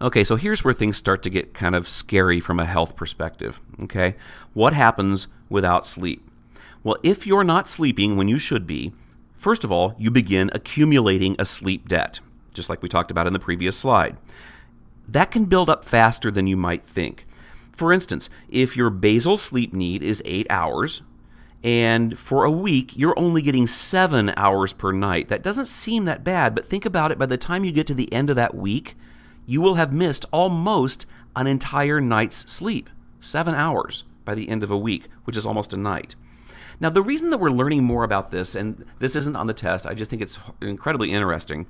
Okay, so here's where things start to get kind of scary from a health perspective, okay? What happens without sleep? Well, if you're not sleeping when you should be, first of all, you begin accumulating a sleep debt, just like we talked about in the previous slide. That can build up faster than you might think. For instance, if your basal sleep need is 8 hours, and for a week you're only getting 7 hours per night, that doesn't seem that bad, but think about it, by the time you get to the end of that week, you will have missed almost an entire night's sleep. 7 hours by the end of a week, which is almost a night. Now, the reason that we're learning more about this, and this isn't on the test, I just think it's incredibly interesting,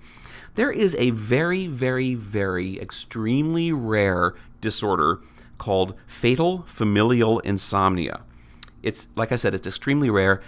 there is a very, very, very extremely rare disorder called fatal familial insomnia. It's, like I said, it's extremely rare.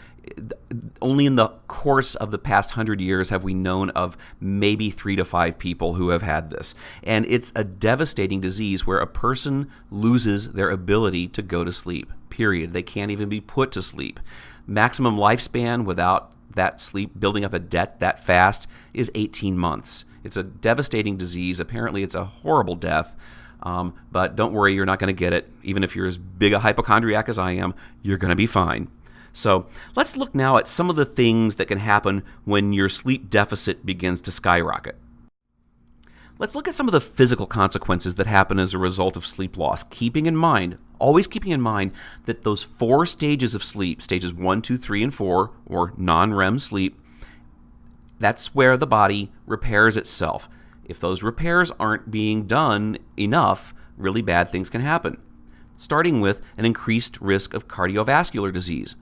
Only in the course of the past 100 years have we known of maybe 3 to 5 people who have had this. And it's a devastating disease where a person loses their ability to go to sleep, period. They can't even be put to sleep. Maximum lifespan without that sleep building up a debt that fast is 18 months. It's a devastating disease. Apparently, it's a horrible death. But don't worry, you're not going to get it. Even if you're as big a hypochondriac as I am, you're going to be fine. So let's look now at some of the things that can happen when your sleep deficit begins to skyrocket. Let's look at some of the physical consequences that happen as a result of sleep loss, always keeping in mind that those 4 stages of sleep, stages 1, 2, 3, and 4, or non-REM sleep, that's where the body repairs itself. If those repairs aren't being done enough, really bad things can happen, starting with an increased risk of cardiovascular disease.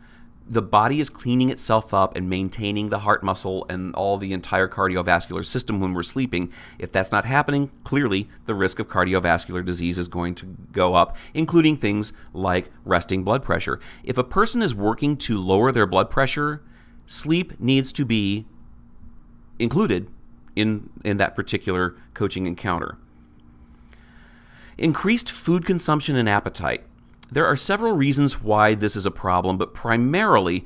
The body is cleaning itself up and maintaining the heart muscle and all the entire cardiovascular system when we're sleeping. If that's not happening, clearly the risk of cardiovascular disease is going to go up, including things like resting blood pressure. If a person is working to lower their blood pressure, sleep needs to be included in that particular coaching encounter. Increased food consumption and appetite. There are several reasons why this is a problem, but primarily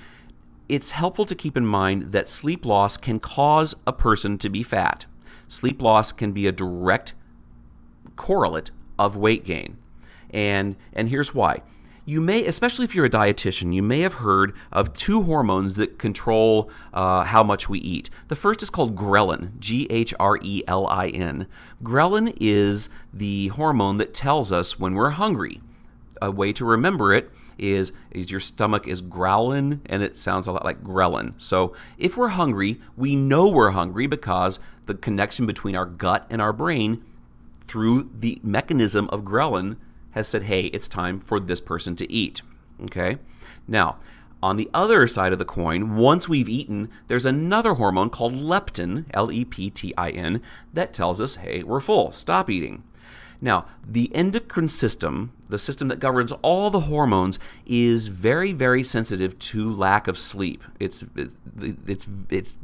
it's helpful to keep in mind that sleep loss can cause a person to be fat. Sleep loss can be a direct correlate of weight gain. And here's why. You may, especially if you're a dietitian, you may have heard of 2 hormones that control how much we eat. The first is called ghrelin, G-H-R-E-L-I-N. Ghrelin is the hormone that tells us when we're hungry. A way to remember it is your stomach is growling, and it sounds a lot like ghrelin. So if we're hungry, we know we're hungry because the connection between our gut and our brain through the mechanism of ghrelin has said, hey, it's time for this person to eat, okay? Now, on the other side of the coin, once we've eaten, there's another hormone called leptin, L-E-P-T-I-N, that tells us, hey, we're full, stop eating. Now, the endocrine system, the system that governs all the hormones, is very, very sensitive to lack of sleep. It's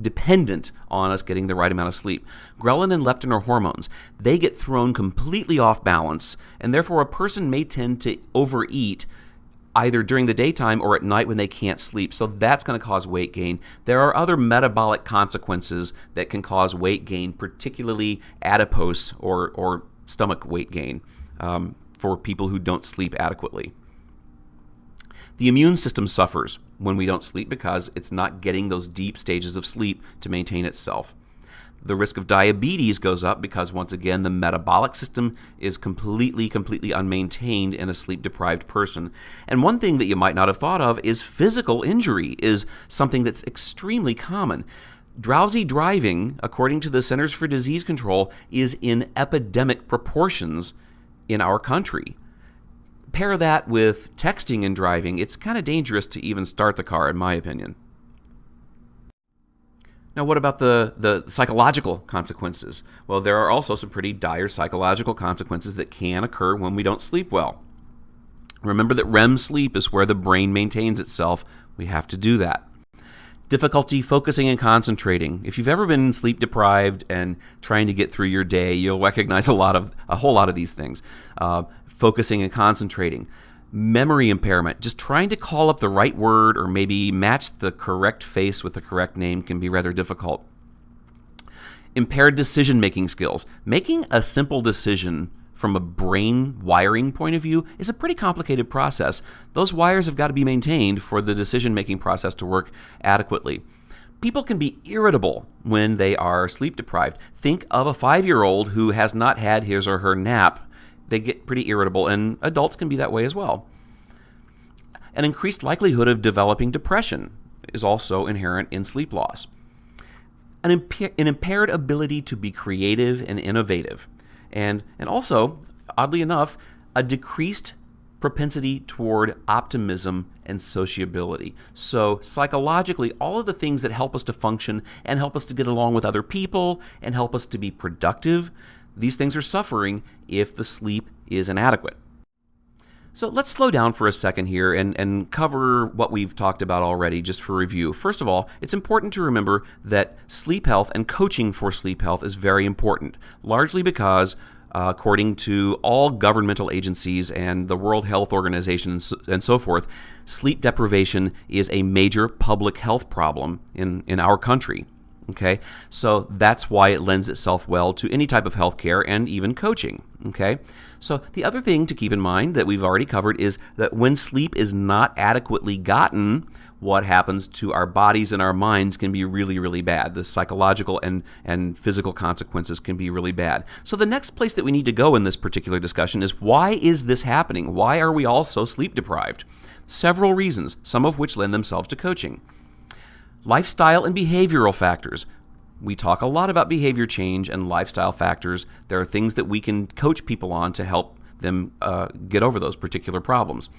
dependent on us getting the right amount of sleep. Ghrelin and leptin are hormones. They get thrown completely off balance, and therefore a person may tend to overeat either during the daytime or at night when they can't sleep. So that's going to cause weight gain. There are other metabolic consequences that can cause weight gain, particularly adipose or stomach weight gain for people who don't sleep adequately. The immune system suffers when we don't sleep because it's not getting those deep stages of sleep to maintain itself. The risk of diabetes goes up because, once again, the metabolic system is completely unmaintained in a sleep-deprived person. And one thing that you might not have thought of is physical injury is something that's extremely common. Drowsy driving, according to the Centers for Disease Control, is in epidemic proportions in our country. Pair that with texting and driving, it's kind of dangerous to even start the car, in my opinion. Now, what about the psychological consequences? Well, there are also some pretty dire psychological consequences that can occur when we don't sleep well. Remember that REM sleep is where the brain maintains itself. We have to do that. Difficulty focusing and concentrating. If you've ever been sleep deprived and trying to get through your day, you'll recognize a whole lot of these things. Focusing and concentrating. Memory impairment. Just trying to call up the right word or maybe match the correct face with the correct name can be rather difficult. Impaired decision-making skills. Making a simple decision from a brain wiring point of view, is a pretty complicated process. Those wires have got to be maintained for the decision-making process to work adequately. People can be irritable when they are sleep deprived. Think of a 5-year-old who has not had his or her nap. They get pretty irritable, and adults can be that way as well. An increased likelihood of developing depression is also inherent in sleep loss. An impaired ability to be creative and innovative. And also, oddly enough, a decreased propensity toward optimism and sociability. So psychologically, all of the things that help us to function and help us to get along with other people and help us to be productive, these things are suffering if the sleep is inadequate. So let's slow down for a second here and cover what we've talked about already, just for review. First of all, it's important to remember that sleep health and coaching for sleep health is very important, largely because according to all governmental agencies and the World Health Organization and so forth, sleep deprivation is a major public health problem in our country. Okay, so that's why it lends itself well to any type of healthcare and even coaching. Okay, so the other thing to keep in mind that we've already covered is that when sleep is not adequately gotten, what happens to our bodies and our minds can be really, really bad. The psychological and physical consequences can be really bad. So the next place that we need to go in this particular discussion is, why is this happening? Why are we all so sleep deprived? Several reasons, some of which lend themselves to coaching. Lifestyle and behavioral factors. We talk a lot about behavior change and lifestyle factors. There are things that we can coach people on to help them get over those particular problems.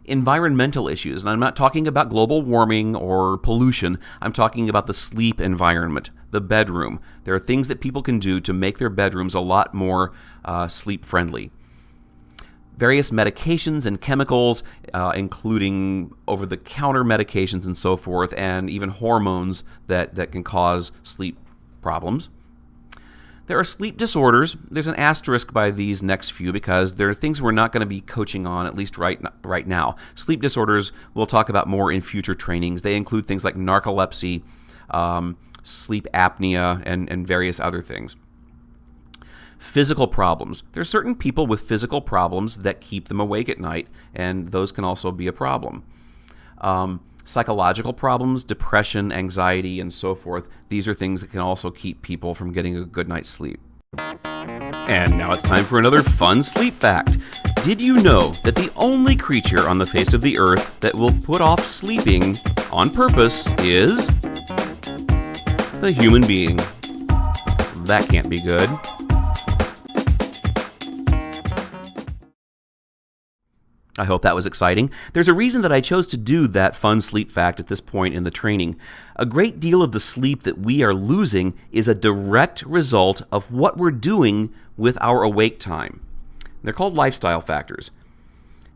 Environmental issues, and I'm not talking about global warming or pollution. I'm talking about the sleep environment, the bedroom. There are things that people can do to make their bedrooms a lot more sleep-friendly. Various medications and chemicals, including over-the-counter medications and so forth, and even hormones that can cause sleep problems. There are sleep disorders. There's an asterisk by these next few because there are things we're not going to be coaching on, at least right now. Sleep disorders we'll talk about more in future trainings. They include things like narcolepsy, sleep apnea, and various other things. Physical problems. There are certain people with physical problems that keep them awake at night, and those can also be a problem. Psychological problems, depression, anxiety, and so forth. These are things that can also keep people from getting a good night's sleep. And now it's time for another fun sleep fact. Did you know that the only creature on the face of the earth that will put off sleeping on purpose is the human being? That can't be good. I hope that was exciting. There's a reason that I chose to do that fun sleep fact at this point in the training. A great deal of the sleep that we are losing is a direct result of what we're doing with our awake time. They're called lifestyle factors.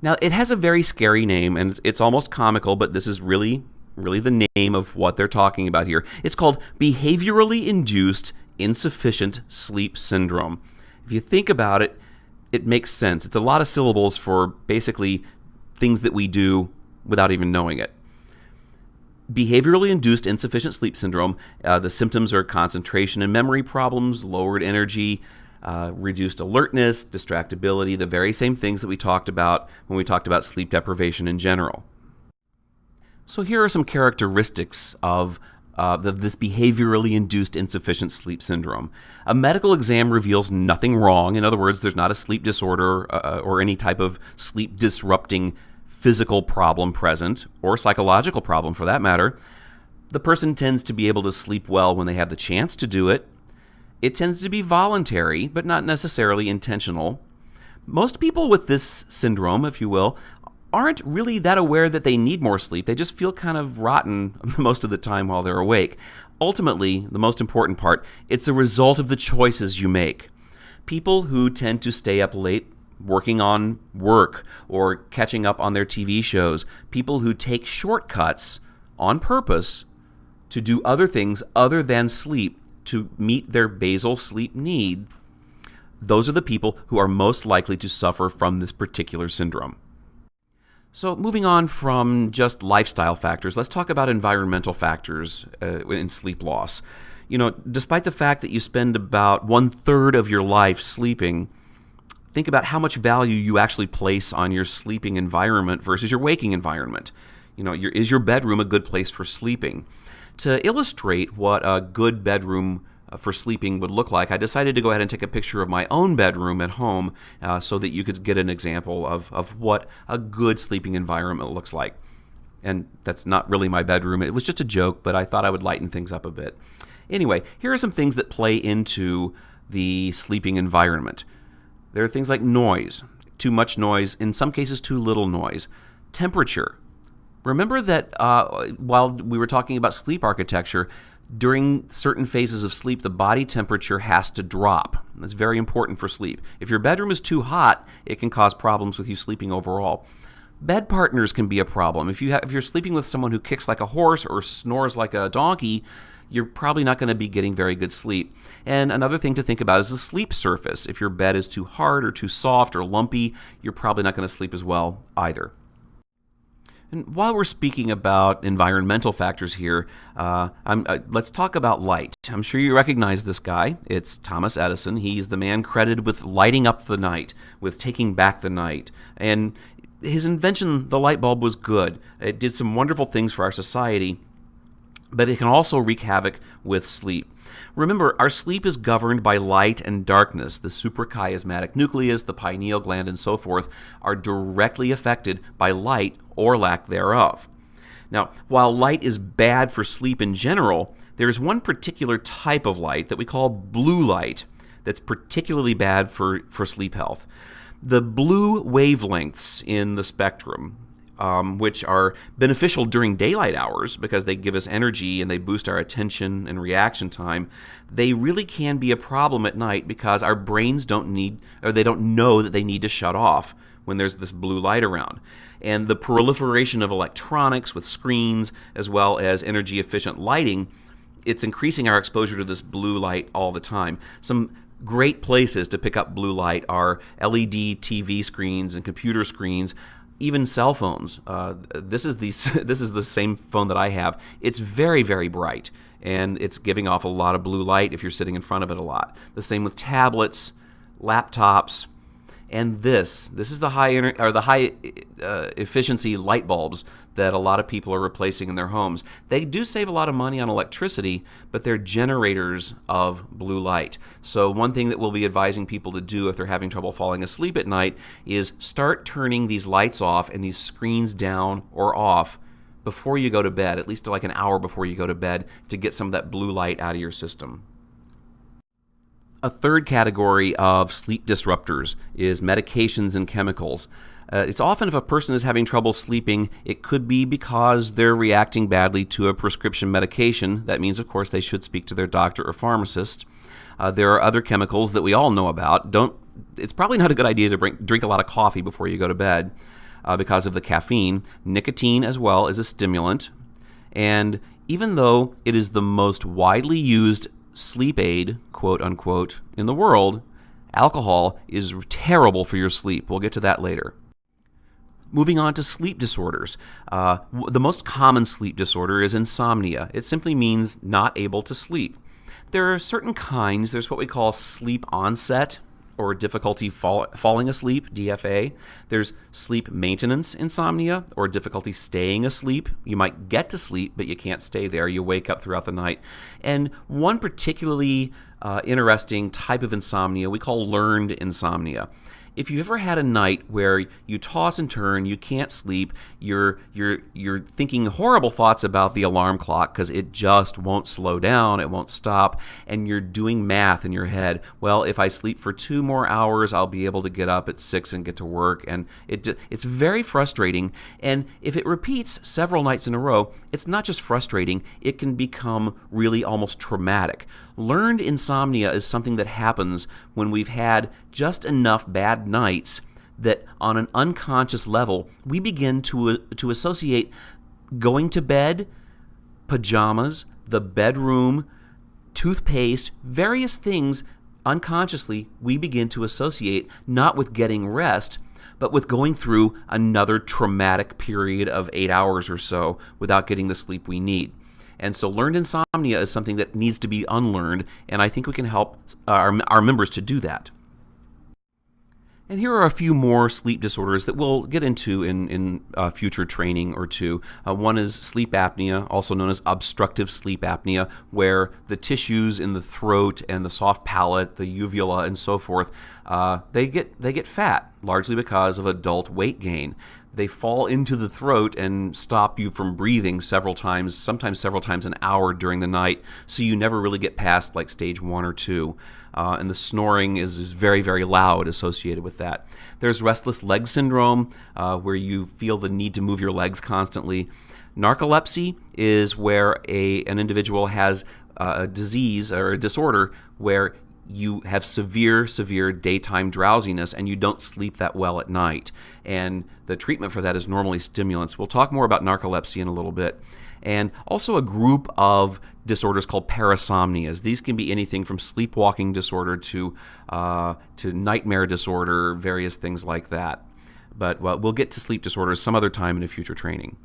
Now, it has a very scary name, and it's almost comical, but this is really the name of what they're talking about here. It's called behaviorally induced insufficient sleep syndrome. If you think about it, it makes sense. It's a lot of syllables for basically things that we do without even knowing it. Behaviorally induced insufficient sleep syndrome, the symptoms are concentration and memory problems, lowered energy, reduced alertness, distractibility, the very same things that we talked about when we talked about sleep deprivation in general. So here are some characteristics of this behaviorally induced insufficient sleep syndrome. A medical exam reveals nothing wrong. In other words, there's not a sleep disorder or any type of sleep disrupting physical problem present, or psychological problem for that matter. The person tends to be able to sleep well when they have the chance to do it. It tends to be voluntary, but not necessarily intentional. Most people with this syndrome, if you will, aren't really that aware that they need more sleep. They just feel kind of rotten most of the time while they're awake. Ultimately, the most important part, it's the result of the choices you make. People who tend to stay up late working on work or catching up on their TV shows, people who take shortcuts on purpose to do other things other than sleep to meet their basal sleep need, those are the people who are most likely to suffer from this particular syndrome. So moving on from just lifestyle factors, let's talk about environmental factors in sleep loss. You know, despite the fact that you spend about 1/3 of your life sleeping, think about how much value you actually place on your sleeping environment versus your waking environment. Is your bedroom a good place for sleeping? To illustrate what a good bedroom for sleeping would look like, I decided to go ahead and take a picture of my own bedroom at home so that you could get an example of what a good sleeping environment looks like. And that's not really my bedroom. It was just a joke, but I thought I would lighten things up a bit. Anyway, here are some things that play into the sleeping environment. There are things like noise, too much noise, in some cases too little noise. Temperature. Remember that while we were talking about sleep architecture, during certain phases of sleep, the body temperature has to drop. That's very important for sleep. If your bedroom is too hot, it can cause problems with you sleeping overall. Bed partners can be a problem. If you're sleeping with someone who kicks like a horse or snores like a donkey, you're probably not going to be getting very good sleep. And another thing to think about is the sleep surface. If your bed is too hard or too soft or lumpy, you're probably not going to sleep as well either. And while we're speaking about environmental factors here, let's talk about light. I'm sure you recognize this guy. It's Thomas Edison. He's the man credited with lighting up the night, with taking back the night. And his invention, the light bulb, was good. It did some wonderful things for our society, but it can also wreak havoc with sleep. Remember, our sleep is governed by light and darkness. The suprachiasmatic nucleus, the pineal gland, and so forth are directly affected by light or lack thereof. Now, while light is bad for sleep in general, there's one particular type of light that we call blue light that's particularly bad for sleep health. The blue wavelengths in the spectrum, which are beneficial during daylight hours because they give us energy and they boost our attention and reaction time, they really can be a problem at night because our brains don't know that they need to shut off when there's this blue light around. And the proliferation of electronics with screens as well as energy efficient lighting, it's increasing our exposure to this blue light all the time. Some great places to pick up blue light are LED TV screens and computer screens, even cell phones. This is the same phone that I have. It's very, very bright, and it's giving off a lot of blue light if you're sitting in front of it a lot. The same with tablets, laptops, and this is the high efficiency light bulbs that a lot of people are replacing in their homes. They do save a lot of money on electricity, but they're generators of blue light. So one thing that we'll be advising people to do if they're having trouble falling asleep at night is start turning these lights off and these screens down or off before you go to bed, at least like an hour before you go to bed, to get some of that blue light out of your system. A third category of sleep disruptors is medications and chemicals. It's often if a person is having trouble sleeping, it could be because they're reacting badly to a prescription medication. That means, of course, they should speak to their doctor or pharmacist. There are other chemicals that we all know about. It's probably not a good idea to drink a lot of coffee before you go to bed because of the caffeine. Nicotine as well is a stimulant. And even though it is the most widely used sleep aid, quote unquote, in the world, alcohol is terrible for your sleep. We'll get to that later. Moving on to sleep disorders. The most common sleep disorder is insomnia. It simply means not able to sleep. There are certain kinds. There's what we call sleep onset or difficulty falling asleep, DFA. There's sleep maintenance insomnia or difficulty staying asleep. You might get to sleep, but you can't stay there. You wake up throughout the night. And one particularly interesting type of insomnia we call learned insomnia. If you've ever had a night where you toss and turn, you can't sleep, you're thinking horrible thoughts about the alarm clock because it just won't slow down, it won't stop, and you're doing math in your head. Well, if I sleep for 2 more hours, I'll be able to get up at 6 and get to work, and it's very frustrating. And if it repeats several nights in a row, it's not just frustrating, it can become really almost traumatic. Learned insomnia is something that happens when we've had just enough bad nights that on an unconscious level, we begin to associate going to bed, pajamas, the bedroom, toothpaste, various things unconsciously we begin to associate not with getting rest, but with going through another traumatic period of 8 hours or so without getting the sleep we need. And so learned insomnia is something that needs to be unlearned, and I think we can help our members to do that. And here are a few more sleep disorders that we'll get into in future training or two. One is sleep apnea, also known as obstructive sleep apnea, where the tissues in the throat and the soft palate, the uvula, and so forth, they get fat, largely because of adult weight gain. They fall into the throat and stop you from breathing several times, sometimes several times an hour during the night, so you never really get past like stage 1 or 2. And the snoring is very, very loud associated with that. There's restless leg syndrome, where you feel the need to move your legs constantly. Narcolepsy is where an individual has a disease or a disorder where you have severe daytime drowsiness and you don't sleep that well at night. And the treatment for that is normally stimulants. We'll talk more about narcolepsy in a little bit. And also a group of disorders called parasomnias. These can be anything from sleepwalking disorder to nightmare disorder, various things like that. But we'll get to sleep disorders some other time in a future training.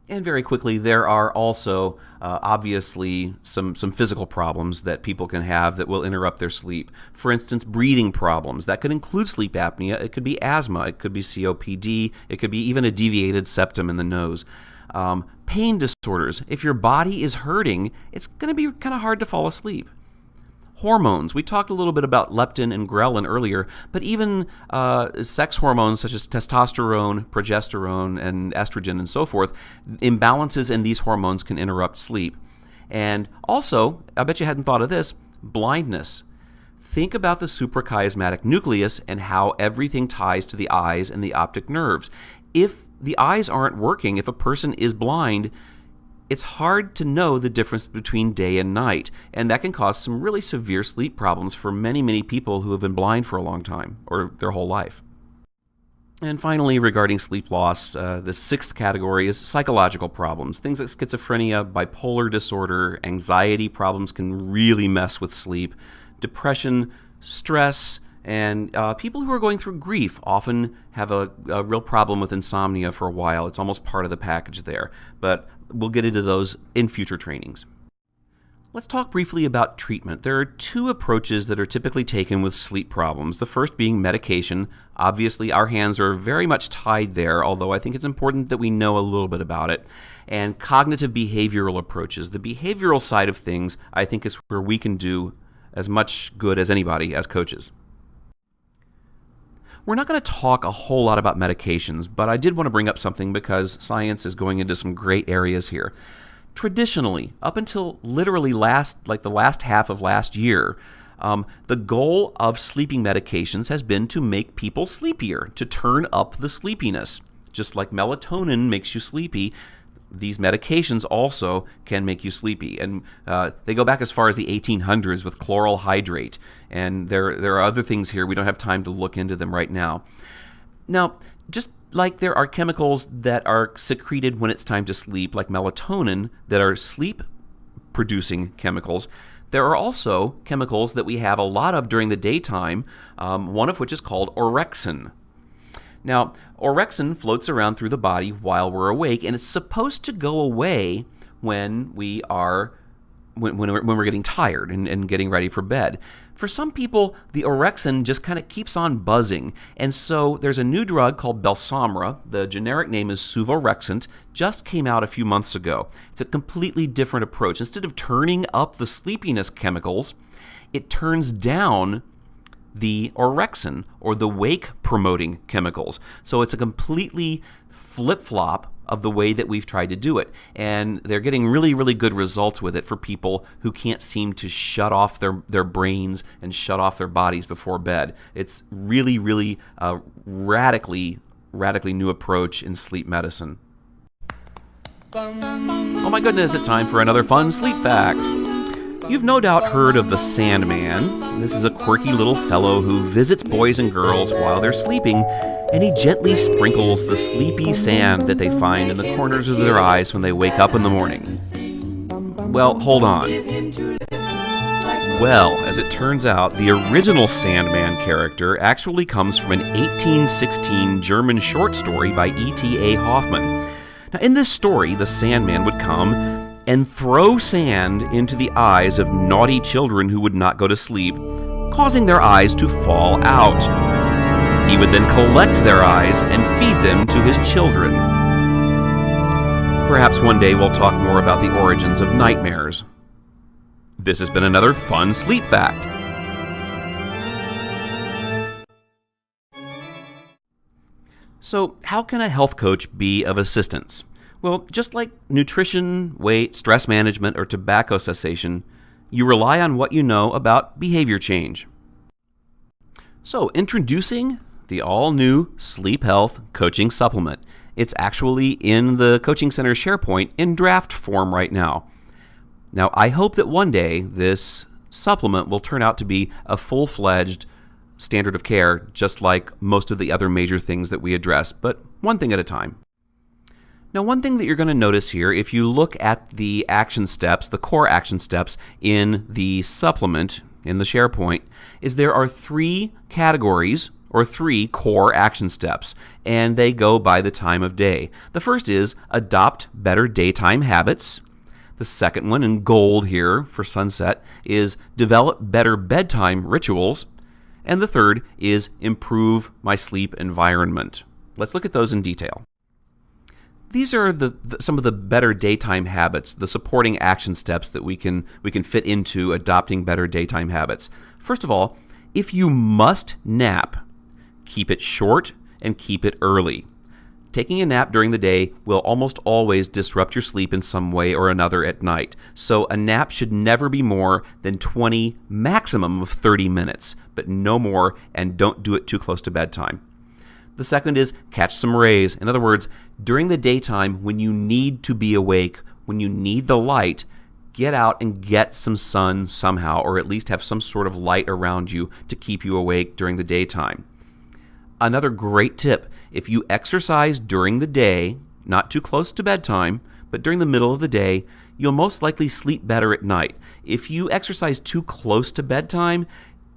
And very quickly, there are also obviously some physical problems that people can have that will interrupt their sleep. For instance, breathing problems. That could include sleep apnea. It could be asthma. It could be COPD. It could be even a deviated septum in the nose. Pain disorders. If your body is hurting, it's going to be kind of hard to fall asleep. Hormones. We talked a little bit about leptin and ghrelin earlier, but even sex hormones such as testosterone, progesterone, and estrogen and so forth, imbalances in these hormones can interrupt sleep. And also, I bet you hadn't thought of this, blindness. Think about the suprachiasmatic nucleus and how everything ties to the eyes and the optic nerves. If the eyes aren't working, if a person is blind, it's hard to know the difference between day and night, and that can cause some really severe sleep problems for many, many people who have been blind for a long time, or their whole life. And finally, regarding sleep loss, the sixth category is psychological problems. Things like schizophrenia, bipolar disorder, anxiety problems can really mess with sleep. Depression, stress, and people who are going through grief often have a real problem with insomnia for a while. It's almost part of the package there, but we'll get into those in future trainings. Let's talk briefly about treatment. There are two approaches that are typically taken with sleep problems. The first being medication. Obviously, our hands are very much tied there, although I think it's important that we know a little bit about it. And cognitive behavioral approaches. The behavioral side of things, I think, is where we can do as much good as anybody as coaches. We're not going to talk a whole lot about medications, but I did want to bring up something because science is going into some great areas here. Traditionally, up until literally the last half of last year, the goal of sleeping medications has been to make people sleepier, to turn up the sleepiness. Just like melatonin makes you sleepy, these medications also can make you sleepy. And they go back as far as the 1800s with chloral hydrate. And there are other things here. We don't have time to look into them right now. Now, just like there are chemicals that are secreted when it's time to sleep, like melatonin, that are sleep-producing chemicals, there are also chemicals that we have a lot of during the daytime, one of which is called orexin. Now, orexin floats around through the body while we're awake, and it's supposed to go away when we're getting tired and getting ready for bed. For some people, the orexin just kind of keeps on buzzing, and so there's a new drug called Belsomra. The generic name is suvorexant, just came out a few months ago. It's a completely different approach. Instead of turning up the sleepiness chemicals, it turns down the orexin, or the wake-promoting chemicals. So it's a completely flip-flop of the way that we've tried to do it. And they're getting really, really good results with it for people who can't seem to shut off their brains and shut off their bodies before bed. It's really, really a radically new approach in sleep medicine. Oh my goodness, it's time for another fun sleep fact. You've no doubt heard of the Sandman. This is a quirky little fellow who visits boys and girls while they're sleeping, and he gently sprinkles the sleepy sand that they find in the corners of their eyes when they wake up in the morning. Well, hold on. Well, as it turns out, the original Sandman character actually comes from an 1816 German short story by E.T.A. Hoffmann. Now, in this story, the Sandman would come and throw sand into the eyes of naughty children who would not go to sleep, causing their eyes to fall out. He would then collect their eyes and feed them to his children. Perhaps one day we'll talk more about the origins of nightmares. This has been another fun sleep fact. So, how can a health coach be of assistance? Well, just like nutrition, weight, stress management, or tobacco cessation, you rely on what you know about behavior change. So, introducing the all-new Sleep Health Coaching Supplement. It's actually in the Coaching Center SharePoint in draft form right now. Now, I hope that one day this supplement will turn out to be a full-fledged standard of care, just like most of the other major things that we address, but one thing at a time. Now, one thing that you're going to notice here, if you look at the action steps, the core action steps in the supplement, in the SharePoint, is there are 3 categories or 3 core action steps, and they go by the time of day. The first is adopt better daytime habits. The second one, in gold here for sunset, is develop better bedtime rituals. And the third is improve my sleep environment. Let's look at those in detail. These are some of the better daytime habits, the supporting action steps that we can fit into adopting better daytime habits. First of all, if you must nap, keep it short and keep it early. Taking a nap during the day will almost always disrupt your sleep in some way or another at night. So a nap should never be more than 20, maximum of 30 minutes, but no more, and don't do it too close to bedtime. The second is catch some rays. In other words, during the daytime when you need to be awake, when you need the light, get out and get some sun somehow, or at least have some sort of light around you to keep you awake during the daytime. Another great tip, if you exercise during the day, not too close to bedtime, but during the middle of the day, you'll most likely sleep better at night. If you exercise too close to bedtime,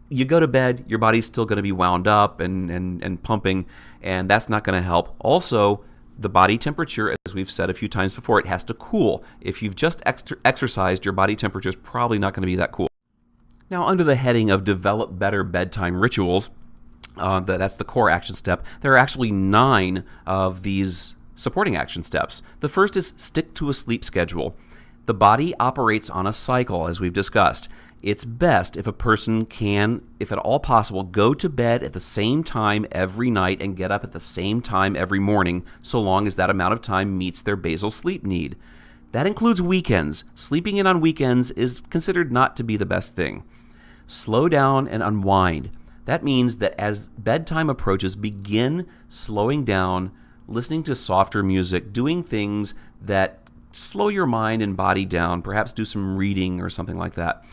you go to bed, your body's still going to be wound up and pumping, and that's not going to help. Also, the body temperature, as we've said a few times before, it has to cool. If you've just exercised, your body temperature is probably not going to be that cool. Now, under the heading of develop better bedtime rituals, that's the core action step. There are actually 9 of these supporting action steps. The first is stick to a sleep schedule. The body operates on a cycle, as we've discussed. It's best if a person can, if at all possible, go to bed at the same time every night and get up at the same time every morning, so long as that amount of time meets their basal sleep need. That includes weekends. Sleeping in on weekends is considered not to be the best thing. Slow down and unwind. That means that as bedtime approaches, begin slowing down, listening to softer music, doing things that slow your mind and body down, perhaps do some reading or something like that.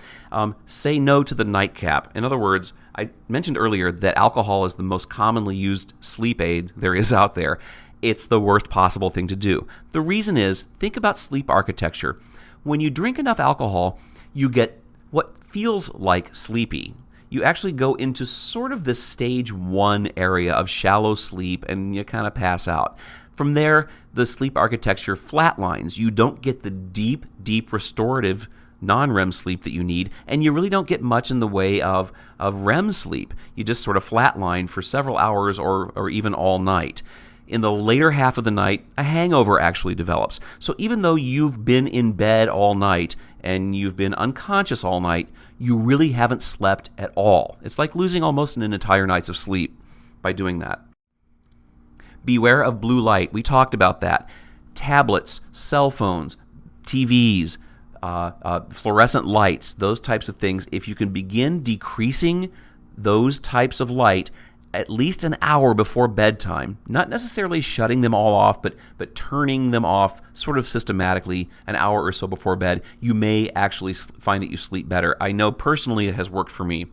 Say no to the nightcap. In other words, I mentioned earlier that alcohol is the most commonly used sleep aid there is out there. It's the worst possible thing to do. The reason is, think about sleep architecture. When you drink enough alcohol, you get what feels like sleepy. You actually go into sort of this stage 1 area of shallow sleep and you kind of pass out. From there, the sleep architecture flatlines. You don't get the deep restorative non-REM sleep that you need, and you really don't get much in the way of REM sleep. You just sort of flatline for several hours or even all night. In the later half of the night, a hangover actually develops. So even though you've been in bed all night and you've been unconscious all night, you really haven't slept at all. It's like losing almost an entire night's of sleep by doing that. Beware of blue light. We talked about that. Tablets, cell phones, TVs, fluorescent lights, those types of things. If you can begin decreasing those types of light at least an hour before bedtime, not necessarily shutting them all off, but turning them off sort of systematically an hour or so before bed, you may actually find that you sleep better. I know personally it has worked for me.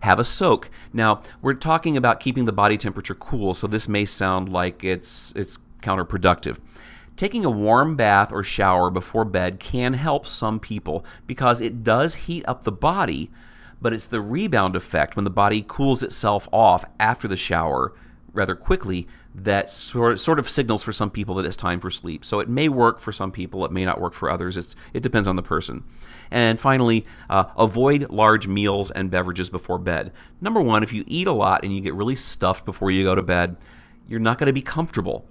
Have a soak. Now, we're talking about keeping the body temperature cool, so this may sound like it's counterproductive. Taking a warm bath or shower before bed can help some people because it does heat up the body, but it's the rebound effect when the body cools itself off after the shower rather quickly that sort of signals for some people that it's time for sleep. So it may work for some people, it may not work for others. It depends on the person. And finally, avoid large meals and beverages before bed. Number one, if you eat a lot and you get really stuffed before you go to bed, you're not going to be comfortable.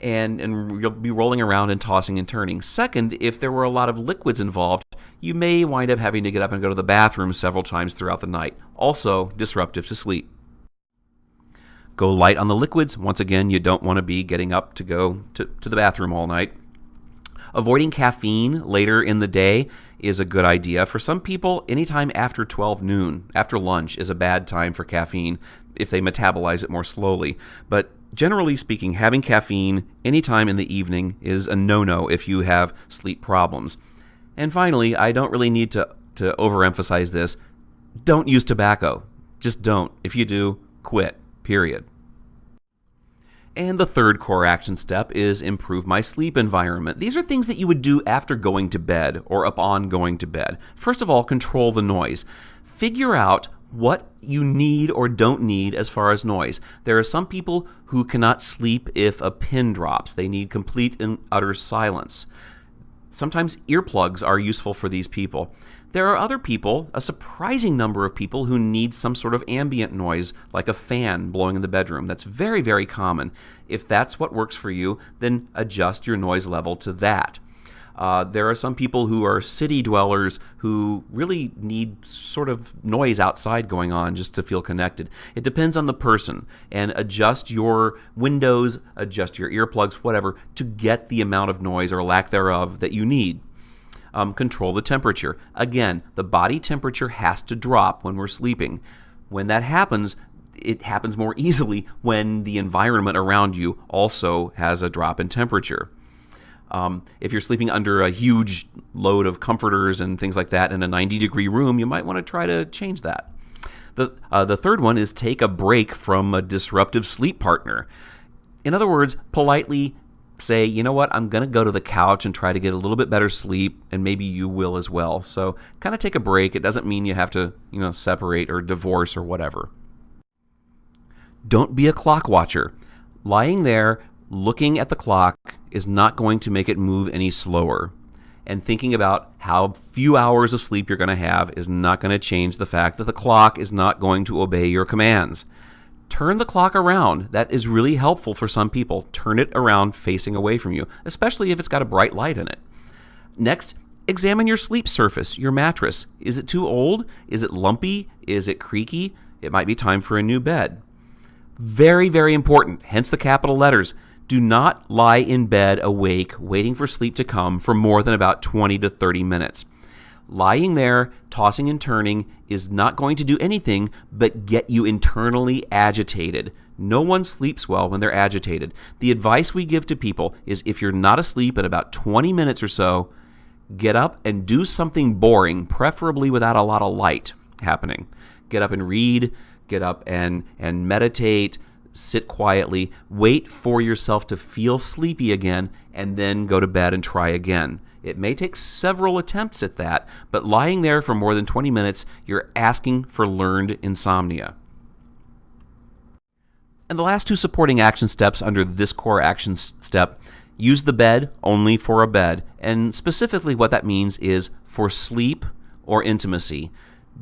And you'll be rolling around and tossing and turning. Second, if there were a lot of liquids involved, you may wind up having to get up and go to the bathroom several times throughout the night. Also disruptive to sleep. Go light on the liquids. Once again, you don't want to be getting up to go to the bathroom all night. Avoiding caffeine later in the day is a good idea. For some people, anytime after 12 noon, after lunch, is a bad time for caffeine if they metabolize it more slowly. But generally speaking, having caffeine anytime in the evening is a no-no if you have sleep problems. And finally, I don't really need to overemphasize this. Don't use tobacco. Just don't. If you do, quit. Period. And the third core action step is improve my sleep environment. These are things that you would do after going to bed or upon going to bed. First of all, control the noise. Figure out what you need or don't need as far as noise. There are some people who cannot sleep if a pin drops. They need complete and utter silence. Sometimes earplugs are useful for these people. There are other people, a surprising number of people, who need some sort of ambient noise, like a fan blowing in the bedroom. That's very, very common. If that's what works for you, then adjust your noise level to that. There are some people who are city dwellers who really need sort of noise outside going on just to feel connected. It depends on the person, and adjust your windows, adjust your earplugs, whatever, to get the amount of noise or lack thereof that you need. Control the temperature. Again, the body temperature has to drop when we're sleeping. When that happens, it happens more easily when the environment around you also has a drop in temperature. If you're sleeping under a huge load of comforters and things like that in a 90-degree room, you might want to try to change that. The third one is take a break from a disruptive sleep partner. In other words, politely say, you know what, I'm going to go to the couch and try to get a little bit better sleep, and maybe you will as well. So kind of take a break. It doesn't mean you have to, separate or divorce or whatever. Don't be a clock watcher. Lying there looking at the clock is not going to make it move any slower. And thinking about how few hours of sleep you're going to have is not going to change the fact that the clock is not going to obey your commands. Turn the clock around. That is really helpful for some people. Turn it around facing away from you, especially if it's got a bright light in it. Next, examine your sleep surface, your mattress. Is it too old? Is it lumpy? Is it creaky? It might be time for a new bed. Very, very important, hence the capital letters. Do not lie in bed awake, waiting for sleep to come for more than about 20 to 30 minutes. Lying there, tossing and turning, is not going to do anything but get you internally agitated. No one sleeps well when they're agitated. The advice we give to people is if you're not asleep in about 20 minutes or so, get up and do something boring, preferably without a lot of light happening. Get up and read, get up and meditate, sit quietly, wait for yourself to feel sleepy again, and then go to bed and try again. It may take several attempts at that, but lying there for more than 20 minutes, you're asking for learned insomnia. And the last two supporting action steps under this core action step, use the bed only for a bed. And specifically what that means is for sleep or intimacy.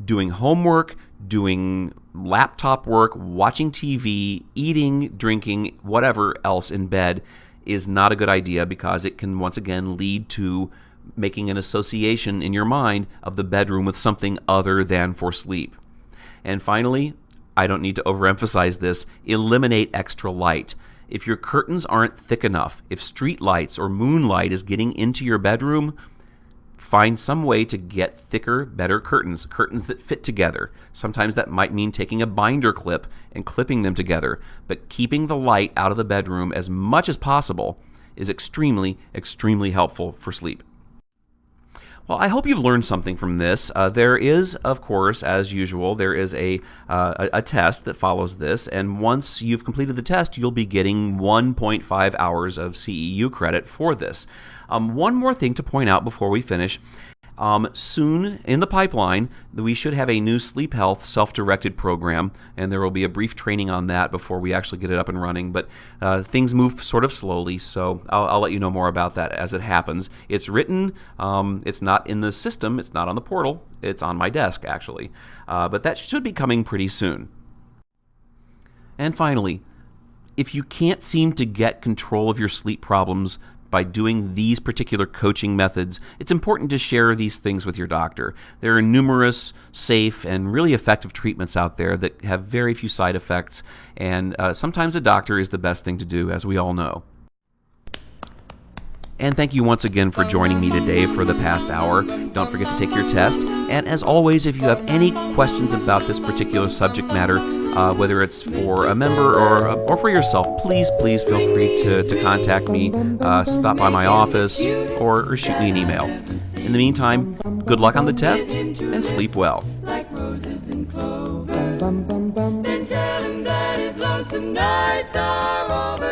Doing homework, doing laptop work, watching TV, eating, drinking, whatever else in bed is not a good idea because it can once again lead to making an association in your mind of the bedroom with something other than for sleep. And finally, I don't need to overemphasize this, eliminate extra light. If your curtains aren't thick enough, if street lights or moonlight is getting into your bedroom, find some way to get thicker, better curtains that fit together. Sometimes that might mean taking a binder clip and clipping them together, but keeping the light out of the bedroom as much as possible is extremely, extremely helpful for sleep. Well, I hope you've learned something from this. There is, of course, as usual, there is a test that follows this, and once you've completed the test, you'll be getting 1.5 hours of CEU credit for this. One more thing to point out before we finish. Soon in the pipeline, we should have a new sleep health self-directed program, and there will be a brief training on that before we actually get it up and running. But things move sort of slowly, so I'll let you know more about that as it happens. It's written, it's not in the system, it's not on the portal, it's on my desk actually. But that should be coming pretty soon. And finally, if you can't seem to get control of your sleep problems by doing these particular coaching methods, it's important to share these things with your doctor. There are numerous safe and really effective treatments out there that have very few side effects, and sometimes a doctor is the best thing to do, as we all know. And thank you once again for joining me today for the past hour. Don't forget to take your test. And as always, if you have any questions about this particular subject matter, whether it's for a member or for yourself, please feel free to contact me, stop by my office, or shoot me an email. In the meantime, good luck on the test, and sleep well. Like roses and clover. Then tell him that his lonesome nights are over.